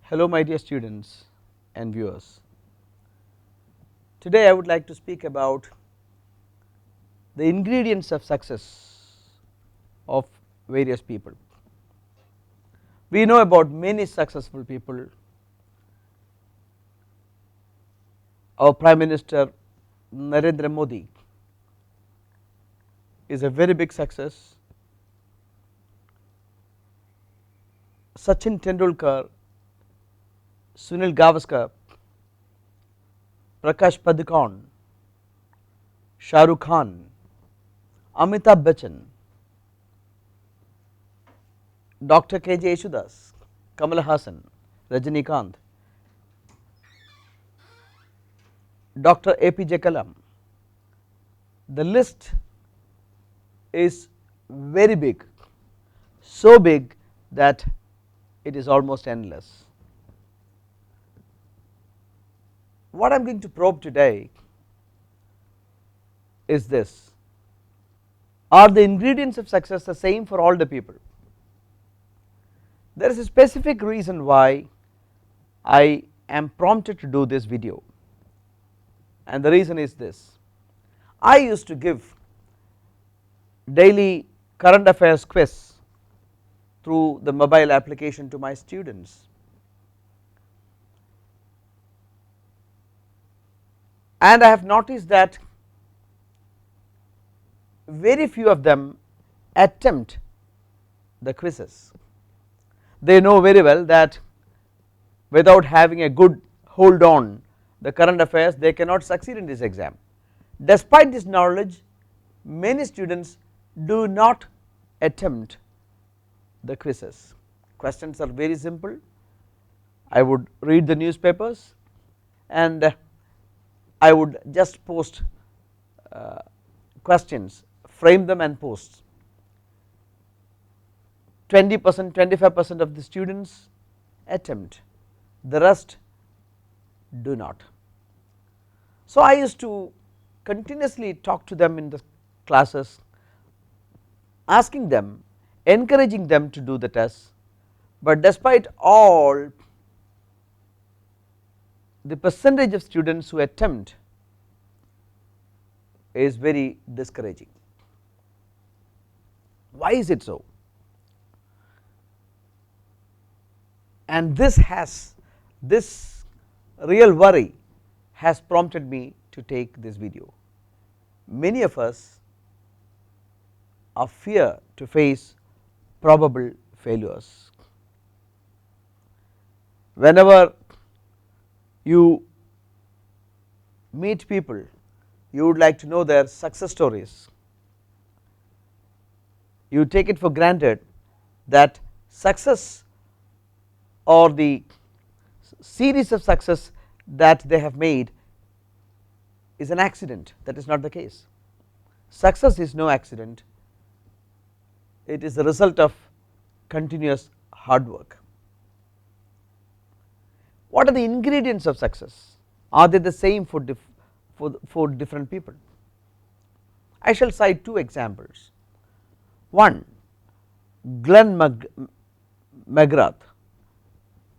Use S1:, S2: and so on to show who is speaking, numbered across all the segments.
S1: Hello my dear students and viewers. Today I would like to speak about the ingredients of success of various people. We know about many successful people. Our Prime Minister Narendra Modi is a very big success. Sachin Tendulkar, Sunil Gavaskar, Prakash Padukone, Shah Rukh Khan, Amitabh Bachchan, Dr. K.J. Yesudas, Kamal Hassan, Rajinikanth, Dr. A.P.J. Kollam. The list is very big, so big that it is almost endless. What I am going to probe today is this: are the ingredients of success the same for all the people? There is a specific reason why I am prompted to do this video, and the reason is this. I used to give daily current affairs quiz through the mobile application to my students, and I have noticed that very few of them attempt the quizzes. They know very well that without having a good hold on the current affairs they cannot succeed in this exam. Despite this knowledge, many students do not attempt the quizzes. Questions are very simple. I would read the newspapers and I would just post questions, frame them and post. 20%, 25% of the students attempt, the rest do not. So I used to continuously talk to them in the classes, asking them, encouraging them to do the test, but despite all, the percentage of students who attempt is very discouraging. Why is it so? And this real worry has prompted me to take this video. Many of us are fear to face probable failures. Whenever you meet people, you would like to know their success stories. You take it for granted that success or the series of success that they have made is an accident. That is not the case. Success is no accident, it is the result of continuous hard work. What are the ingredients of success? Are they the same for different people? I shall cite two examples. One, Glenn Maxwell,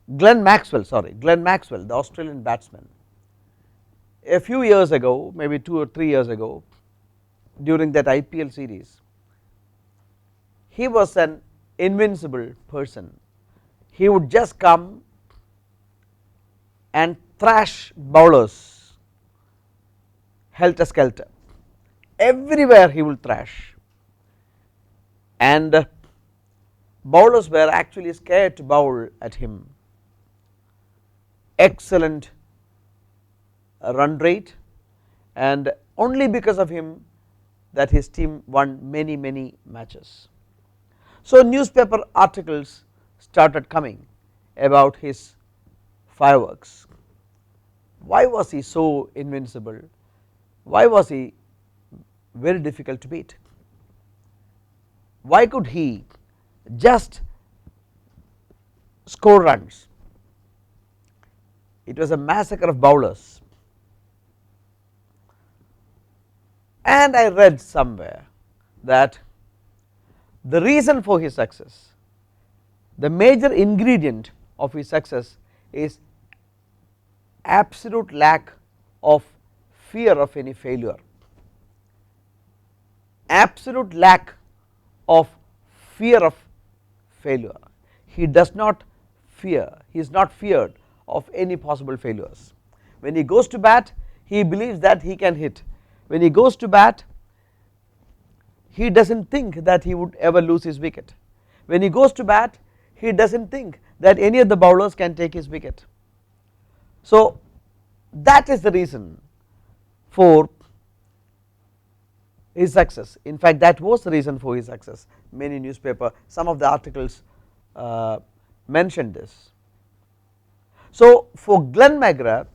S1: the Australian batsman. A few years ago, maybe 2 or 3 years ago, during that IPL series, he was an invincible person. He would just come and thrash bowlers helter skelter. Everywhere he will thrash, and bowlers were actually scared to bowl at him. Excellent run rate, and only because of him that his team won many matches. So newspaper articles started coming about his fireworks. Why was he so invincible? Why was he very difficult to beat? Why could he just score runs? It was a massacre of bowlers. And I read somewhere that the reason for his success, the major ingredient of his success is absolute lack of fear of any failure, absolute lack of fear of failure. He does not fear, he is not feared of any possible failures. When he goes to bat, he believes that he can hit. When he goes to bat, he does not think that he would ever lose his wicket. When he goes to bat, he does not think that any of the bowlers can take his wicket. So that is the reason for his success. In fact, that was the reason for his success. Many newspaper, some of the articles mentioned this. So for Glenn Maxwell,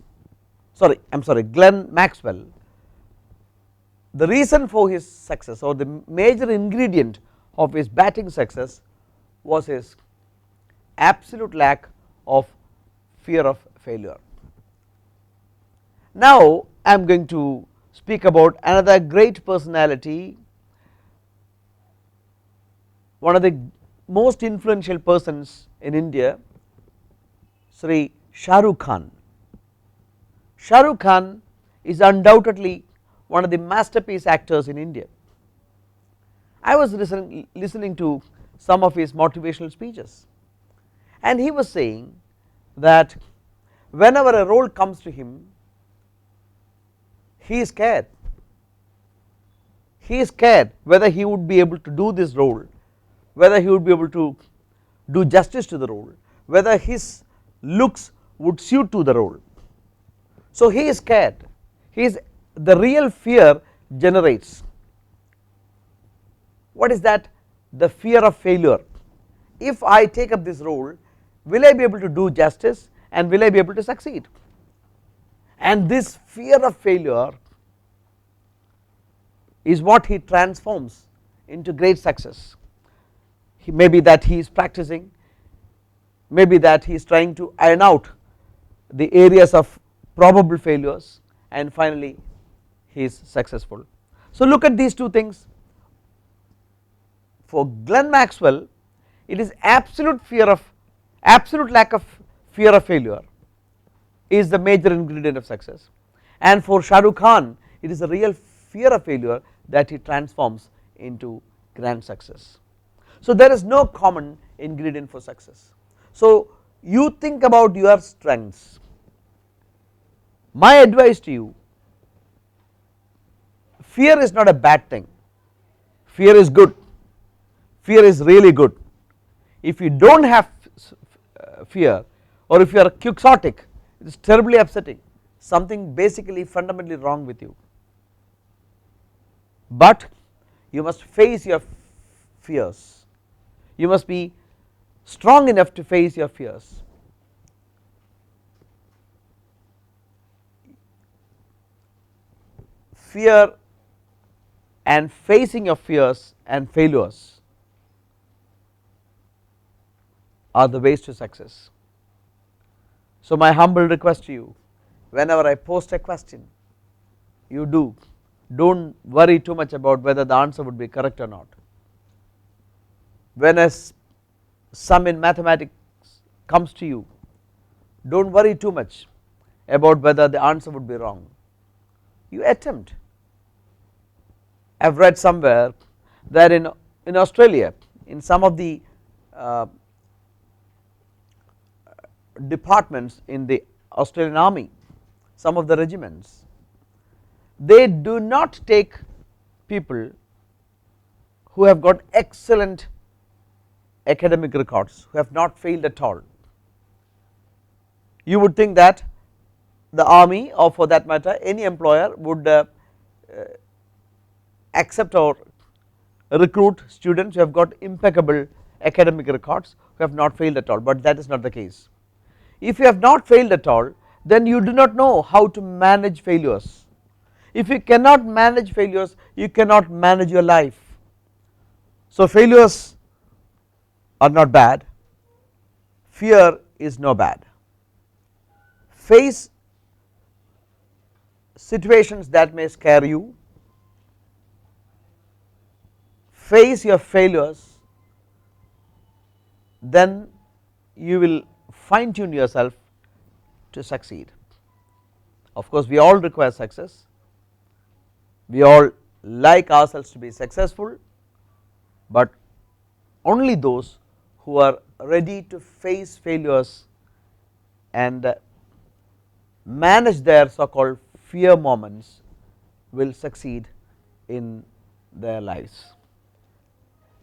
S1: the reason for his success, or the major ingredient of his batting success, was his absolute lack of fear of failure. Now I am going to speak about another great personality, one of the most influential persons in India, Sri Shah Rukh Khan. Shah Rukh Khan is undoubtedly one of the masterpiece actors in India. I was listening to some of his motivational speeches, and he was saying that whenever a role comes to him, he is scared. He is scared whether he would be able to do this role, whether he would be able to do justice to the role, whether his looks would suit to the role. So he is scared. The real fear generates. What is that? The fear of failure. If I take up this role, will I be able to do justice, and will I be able to succeed? And this fear of failure is what he transforms into great success. Maybe that he is practicing, maybe that he is trying to iron out the areas of probable failures, and finally he is successful. So look at these two things. For Glenn Maxwell, it is absolute lack of fear of failure is the major ingredient of success, and for Shah Rukh Khan, it is a real fear of failure that he transforms into grand success. So there is no common ingredient for success. So you think about your strengths. My advice to you, fear is not a bad thing, fear is good, fear is really good. If you do not have fear, or if you are quixotic, it is terribly upsetting, something basically fundamentally wrong with you. But you must face your fears, you must be strong enough to face your fears. Fear and facing your fears and failures are the ways to success. So my humble request to you, whenever I post a question, you do not worry too much about whether the answer would be correct or not. When a sum in mathematics comes to you, do not worry too much about whether the answer would be wrong. You attempt. I have read somewhere that in Australia, in some of the departments in the Australian army, some of the regiments, they do not take people who have got excellent academic records, who have not failed at all. You would think that the army, or for that matter any employer, would accept or recruit students who have got impeccable academic records, who have not failed at all, but that is not the case. If you have not failed at all, then you do not know how to manage failures. If you cannot manage failures, you cannot manage your life. So failures are not bad, fear is no bad. Face situations that may scare you, face your failures, then you will fine tune yourself to succeed. Of course, we all require success, we all like ourselves to be successful, but only those who are ready to face failures and manage their so called fear moments will succeed in their lives.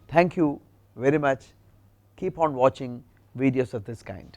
S1: Thank you very much. Keep on watching videos of this kind.